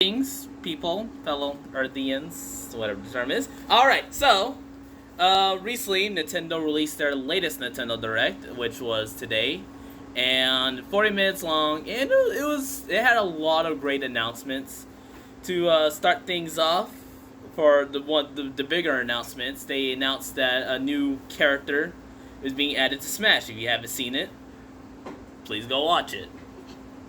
Things, people, fellow Earthians, whatever the term is. Alright, so, recently Nintendo released their latest Nintendo Direct, which was today, and 40 minutes long, and it had a lot of great announcements. To start things off, for the bigger announcements, they announced that a new character is being added to Smash. If you haven't seen it, please go watch it.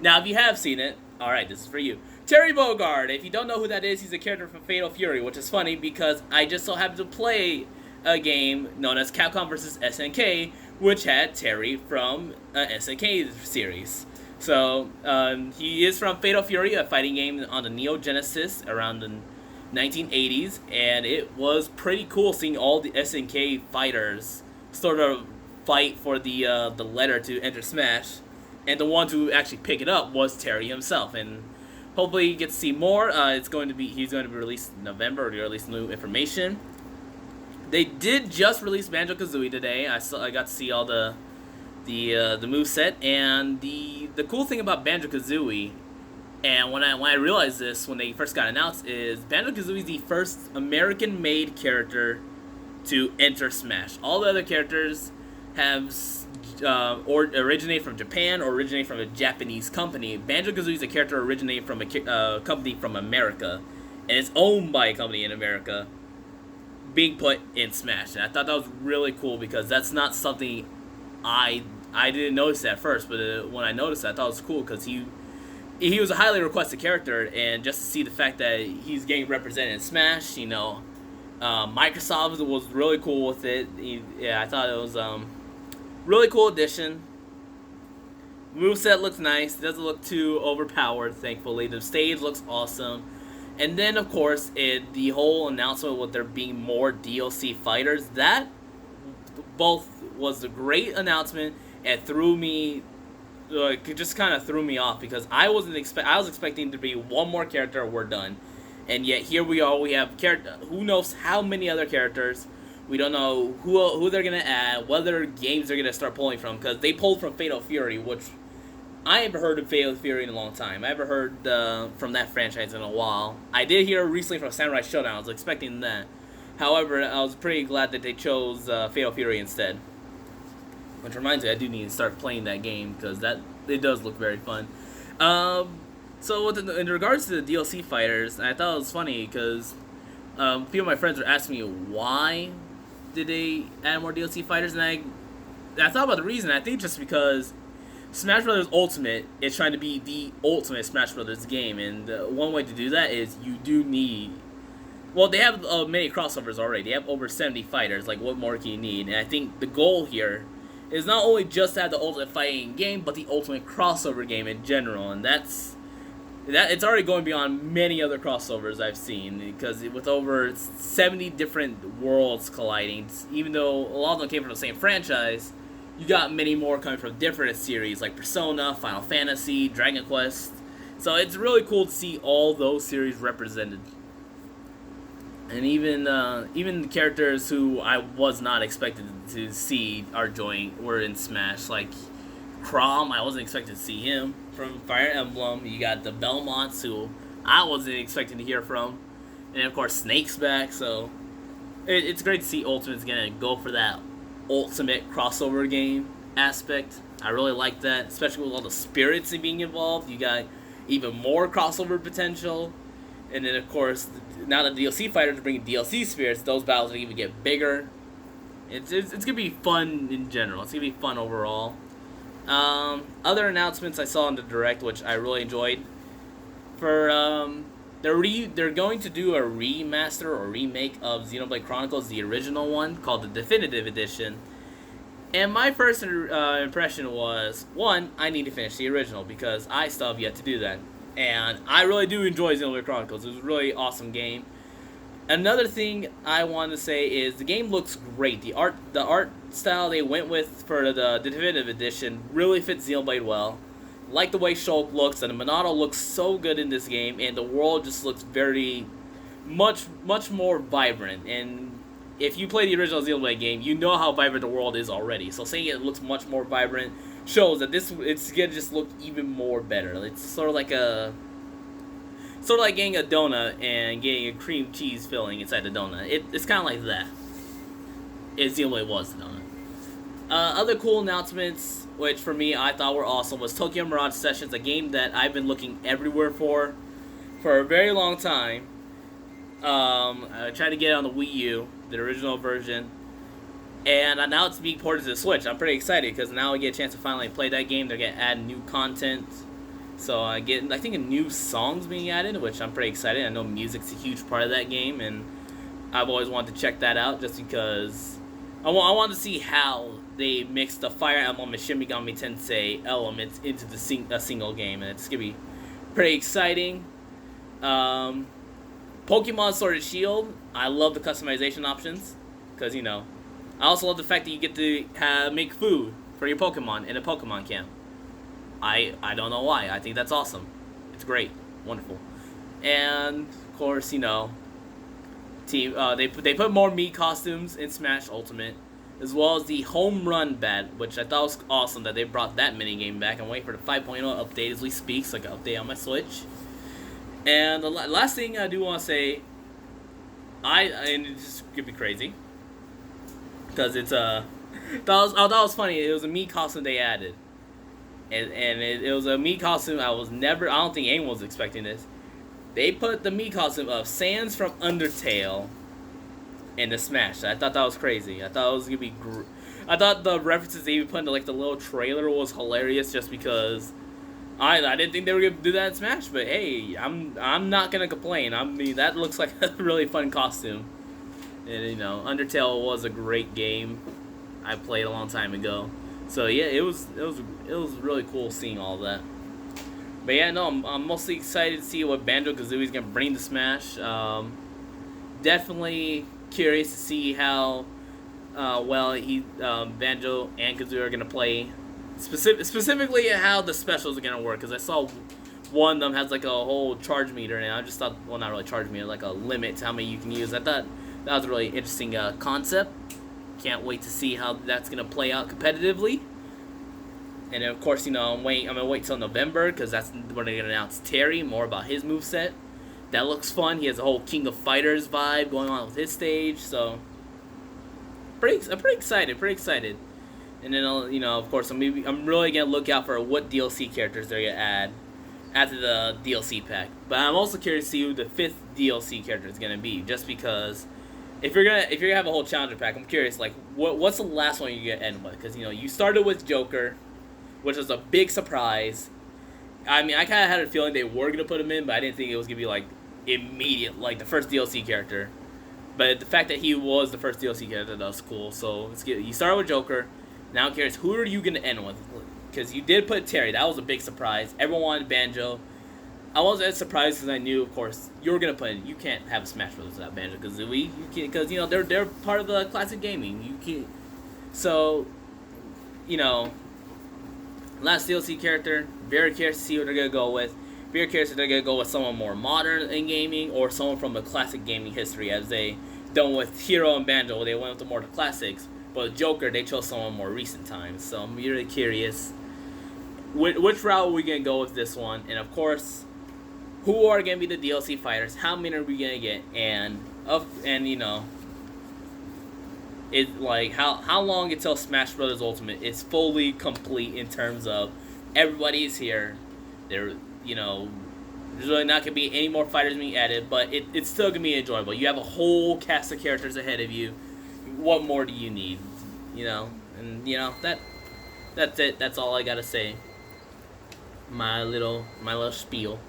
Now, if you have seen it, alright, this is for you. Terry Bogard. If you don't know who that is, he's a character from Fatal Fury, which is funny because I just so happened to play a game known as Capcom vs. SNK, which had Terry from SNK series. So, he is from Fatal Fury, a fighting game on the Neo Genesis around the 1980s, and it was pretty cool seeing all the SNK fighters sort of fight for the letter to enter Smash, and the one to actually pick it up was Terry himself. And hopefully, you get to see more. He's going to be released in November, or release new information. They did just release Banjo-Kazooie today. I got to see all the moveset, and the cool thing about Banjo-Kazooie, and when I realized this when they first got announced, is Banjo-Kazooie is the first American-made character to enter Smash. All the other characters have or originate from Japan or originate from a Japanese company. Banjo-Kazooie is a character originating from a company from America, and it's owned by a company in America, being put in Smash. And I thought that was really cool because that's not something I didn't notice at first, but when I noticed it, I thought it was cool because he was a highly requested character, and just to see the fact that he's getting represented in Smash, Microsoft was really cool with it. I thought it was really cool addition. Moveset looks nice. It doesn't look too overpowered, thankfully. The stage looks awesome. And then, of course, the whole announcement with there being more DLC fighters, that both was a great announcement and threw me, it just kind of threw me off because I was expecting to be one more character, we're done. And yet here we are, we have who knows how many other characters. We don't know who they're going to add, what other games they're going to start pulling from, because they pulled from Fatal Fury, which I haven't heard of Fatal Fury in a long time. I haven't heard from that franchise in a while. I did hear recently from Samurai Shodown. I was expecting that. However, I was pretty glad that they chose Fatal Fury instead. Which reminds me, I do need to start playing that game, because it does look very fun. So in regards to the DLC fighters, I thought it was funny, because a few of my friends were asking me why did they add more DLC fighters, and I thought about the reason. I think just because Smash Bros. Ultimate is trying to be the ultimate Smash Bros. Game, and one way to do that is you do need. Well, they have many crossovers already. They have over 70 fighters. Like, what more can you need? And I think the goal here is not only just to have the ultimate fighting game, but the ultimate crossover game in general, and that it's already going beyond many other crossovers I've seen, because with over 70 different worlds colliding, even though a lot of them came from the same franchise, you got many more coming from different series like Persona, Final Fantasy, Dragon Quest. So it's really cool to see all those series represented. And even the characters who I was not expected to see were in Smash, like Chrom. I wasn't expecting to see him from Fire Emblem. You got the Belmonts, who I wasn't expecting to hear from, and of course Snake's back. So it's great to see Ultimate's gonna go for that ultimate crossover game aspect. I really like that, especially with all the spirits being involved. You got even more crossover potential, and then of course now that DLC fighters are bringing DLC spirits, those battles are even get bigger. It's gonna be fun in general. It's gonna be fun overall. Other announcements I saw in the Direct, which I really enjoyed, they're going to do a remaster or remake of Xenoblade Chronicles, the original one, called the Definitive Edition. And my first impression was, one, I need to finish the original because I still have yet to do that. And I really do enjoy Xenoblade Chronicles. It was a really awesome game. Another thing I want to say is the game looks great. The art style they went with for the Definitive Edition really fits Xenoblade well. Like the way Shulk looks, and Monado looks so good in this game, and the world just looks very much more vibrant. And if you play the original Xenoblade game, you know how vibrant the world is already. So saying it looks much more vibrant shows that it's gonna just look even more better. It's sort of like a sort of like getting a donut and getting a cream cheese filling inside the donut. It's kind of like that. It's the only way it was the donut. Other cool announcements, which for me I thought were awesome, was Tokyo Mirage Sessions, a game that I've been looking everywhere for a very long time. I tried to get it on the Wii U, the original version, and now it's being ported to the Switch. I'm pretty excited because now I get a chance to finally play that game. They're going to add new content. So I think a new song's being added, which I'm pretty excited. I know music's a huge part of that game, and I've always wanted to check that out just because I want to see how they mix the Fire Emblem and Shin Megami Tensei elements into a single game, and it's going to be pretty exciting. Pokemon Sword and Shield, I love the customization options because, I also love the fact that you get to make food for your Pokemon in a Pokemon camp. I don't know why. I think that's awesome. It's great. Wonderful. And, of course, they put more Mii costumes in Smash Ultimate, as well as the Home Run Bat, which I thought was awesome that they brought that minigame back. I'm waiting for the 5.0 update as we speak, so I can update on my Switch. And the last thing I do want to say, and it's going to be crazy, because it's that was funny. It was a Mii costume they added. And it was a Mii costume I don't think anyone was expecting this. They put the Mii costume of Sans from Undertale in the Smash. I thought that was crazy. I thought it was going to be I thought the references they even put into the little trailer was hilarious just because I didn't think they were going to do that in Smash, but hey, I'm not going to complain. I mean, that looks like a really fun costume. And Undertale was a great game I played a long time ago. So yeah, it was really cool seeing all that. But yeah, no, I'm mostly excited to see what Banjo-Kazooie's gonna bring to Smash. Definitely curious to see how well Banjo and Kazooie are gonna play. Specifically how the specials are gonna work, because I saw one of them has a whole charge meter, and I just thought, well, not really charge meter, a limit to how many you can use. I thought that was a really interesting concept. Can't wait to see how that's gonna play out competitively. And of course, I'm gonna wait till November because that's when they're gonna announce Terry, more about his moveset. That looks fun. He has a whole King of Fighters vibe going on with his stage, so I'm pretty excited. And then of course, I'm really gonna look out for what DLC characters they're gonna add after the DLC pack. But I'm also curious to see who the 5th DLC character is gonna be, just because. If you're gonna have a whole challenger pack, I'm curious, what's the last one you're gonna end with? Because you started with Joker, which was a big surprise. I mean, I kind of had a feeling they were gonna put him in, but I didn't think it was gonna be immediate, the first DLC character. But the fact that he was the first DLC character, that was cool. So you started with Joker. Now I'm curious, who are you gonna end with? Because you did put Terry, that was a big surprise. Everyone wanted Banjo. I wasn't as surprised because I knew, of course, you were gonna put in. You can't have a Smash Bros. Without Banjo-Kazooie. You can't, because they're part of the classic gaming. You can't. So, last DLC character. Very curious to see what they're gonna go with. Very curious if they're gonna go with someone more modern in gaming or someone from the classic gaming history, as they done with Hero and Banjo. They went with the more classics, but with Joker they chose someone more recent times. So I'm really curious. Which route are we gonna go with this one? And of course, who are going to be the DLC fighters? How many are we going to get? And how long until Smash Bros. Ultimate is fully complete in terms of everybody's here. There's really not going to be any more fighters being added, but it's still going to be enjoyable. You have a whole cast of characters ahead of you. What more do you need? That's it. That's all I got to say. My little spiel.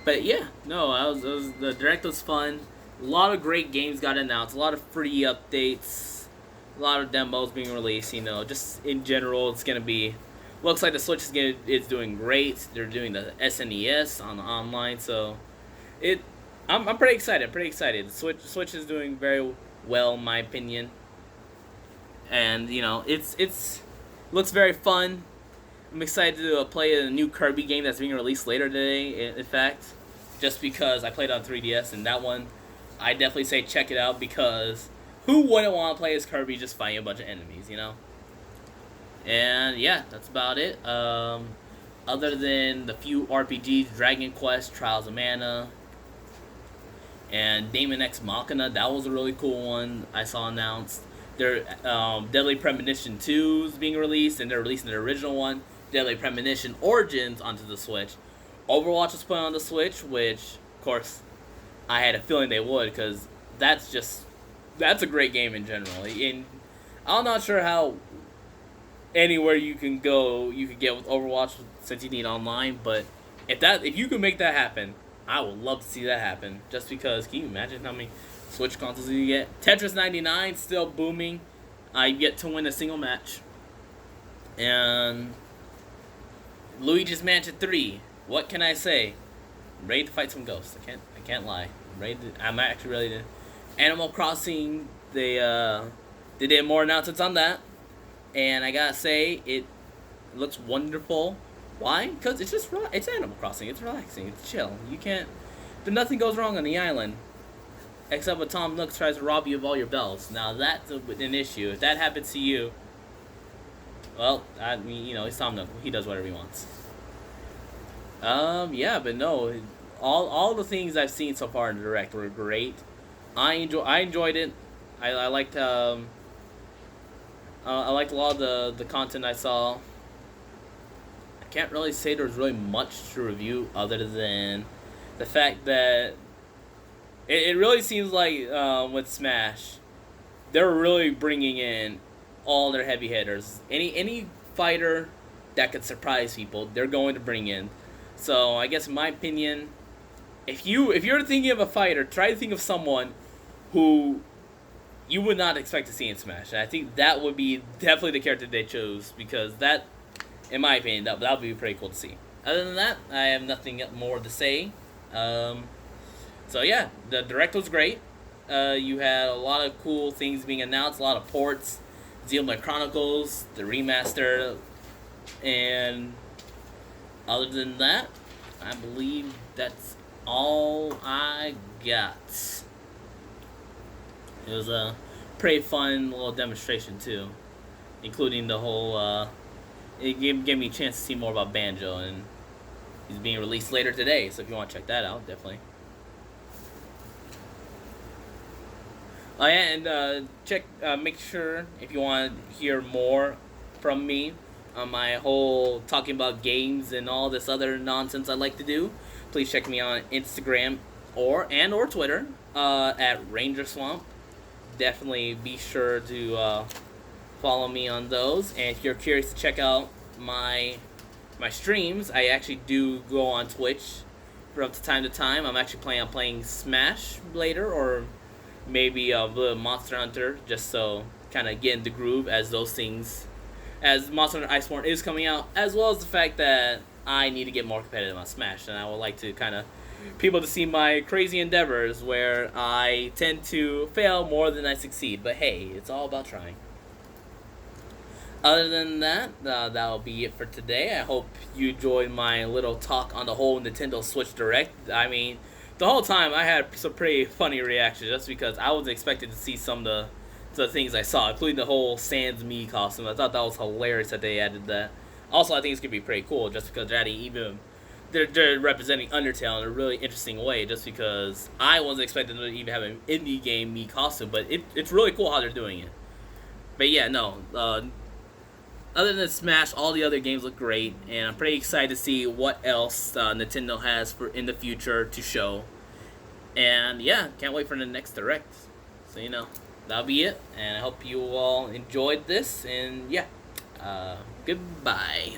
But yeah, no, the Direct was fun. A lot of great games got announced. A lot of free updates. A lot of demos being released. Just in general, it's gonna be. Looks like the Switch is doing great. They're doing the SNES on the online, so I'm pretty excited. The Switch is doing very well, in my opinion. And it's looks very fun. I'm excited to play a new Kirby game that's being released later today. In fact, just because I played on 3DS, and that one, I definitely say check it out, because who wouldn't want to play as Kirby just fighting a bunch of enemies, And yeah, that's about it. other than the few RPGs, Dragon Quest, Trials of Mana, and Daemon X Machina, that was a really cool one I saw announced. Their Deadly Premonition 2 is being released, and they're releasing their original one, Deadly Premonition Origins, onto the Switch. Overwatch was put on the Switch, which, of course, I had a feeling they would, because that's a great game in general. And I'm not sure how anywhere you can go you could get with Overwatch since you need online, but if you could make that happen, I would love to see that happen. Just because, can you imagine how many Switch consoles you get? Tetris 99 still booming. I've yet to win a single match. And Luigi's Mansion 3. What can I say? I'm ready to fight some ghosts. I can't lie. I'm actually ready to. Animal Crossing. They did more announcements on that, and I gotta say it looks wonderful. Why? Because it's Animal Crossing. It's relaxing. It's chill. Nothing goes wrong on the island, except when Tom Nook tries to rob you of all your bells. Now that's an issue. If that happens to you, well, I mean, he's Tom Nook. He does whatever he wants. Yeah, but no, all the things I've seen so far in the Direct were great. I enjoyed it. I liked a lot of the content I saw. I can't really say there's really much to review other than the fact that it really seems like with Smash, they're really bringing in all their heavy hitters. Any fighter that could surprise people, they're going to bring in. So I guess in my opinion, if you're thinking of a fighter, try to think of someone who you would not expect to see in Smash. And I think that would be definitely the character they chose, because that, in my opinion, that would be pretty cool to see. Other than that, I have nothing more to say. So yeah, the Direct was great. You had a lot of cool things being announced, a lot of ports, Xenoblade Chronicles, the remaster, and other than that, I believe that's all I got. It was a pretty fun little demonstration too, including the whole. It gave me a chance to see more about Banjo, and he's being released later today. So if you want to check that out, definitely. Oh yeah, and make sure if you want to hear more from me on my whole talking about games and all this other nonsense I like to do, please check me on Instagram or Twitter at Rangerswamp. Definitely be sure to follow me on those. And if you're curious to check out my streams, I actually do go on Twitch from time to time. I'm actually planning on playing Smash later, or maybe a little Monster Hunter, just so kind of get in the groove as Monster Hunter Iceborne is coming out, as well as the fact that I need to get more competitive on Smash, and I would like to kind of people to see my crazy endeavors where I tend to fail more than I succeed. But hey, it's all about trying. Other than that, that'll be it for today. I hope you enjoyed my little talk on the whole Nintendo Switch Direct. I mean, the whole time I had some pretty funny reactions, just because I wasn't expecting to see some of the things I saw, including the whole Sans Mii costume. I thought that was hilarious that they added that. Also, I think it's gonna be pretty cool, just because they're representing Undertale in a really interesting way, just because I wasn't expecting them to even have an indie game Mii costume, but it's really cool how they're doing it. But yeah, no, other than Smash, all the other games look great, and I'm pretty excited to see what else Nintendo has in the future to show. And yeah, can't wait for the next Direct. So that'll be it, and I hope you all enjoyed this, and yeah, goodbye.